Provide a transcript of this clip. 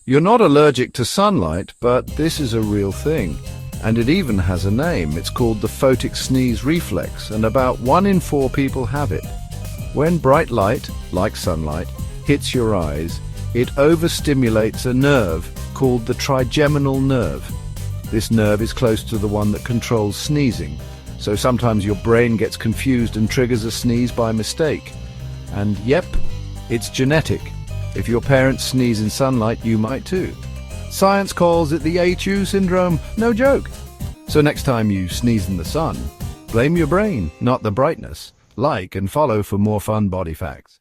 You're not allergic to sunlight, but this is a real thing. And it even has a name. It's called the photic sneeze reflex, and about 1 in 4 people have it. When bright light, like sunlight, hits your eyes, it overstimulates a nerve called the trigeminal nerve. This nerve is close to the one that controls sneezing, so sometimes your brain gets confused and triggers a sneeze by mistake. And yep, it's genetic. If your parents sneeze in sunlight, you might too. Science calls it the ACHOO syndrome, no joke. So next time you sneeze in the sun, blame your brain, not the brightness. Like and follow for more fun body facts.